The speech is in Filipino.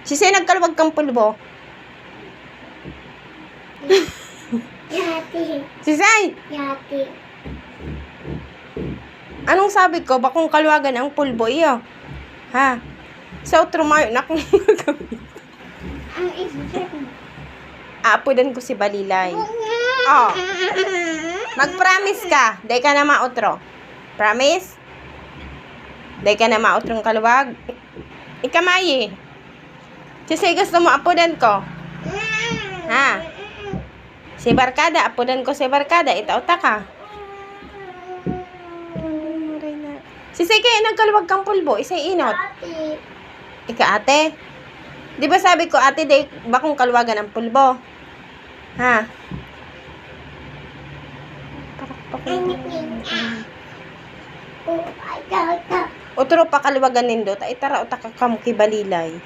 Sisay nagkalwag kang pulbo. Yati. Sisay! Yati. Anong sabi ko? Bakong kalwagan ang pulbo iyo. Ha? Sa outro mayo na kung Ang isip. aapudan ko si Balilay. Oh. Mag-promise ka. Day ka na mautro. Promise? Day ka na mautrong kalwag. Ikamayi. Sisay gusto mo apudan ko. Ha? Si Barkada. Apudan ko si Barkada. Itauta ka. Sisay kayo nagkalwag kang pulbo. Isay inot. Yati. Ika ate. Di ba sabi ko ate day bakong kalwagan ang pulbo? Ha? Oh, ay, tata. Utro pa kalwagan nindo. Itara utak ka kamuki Balilay.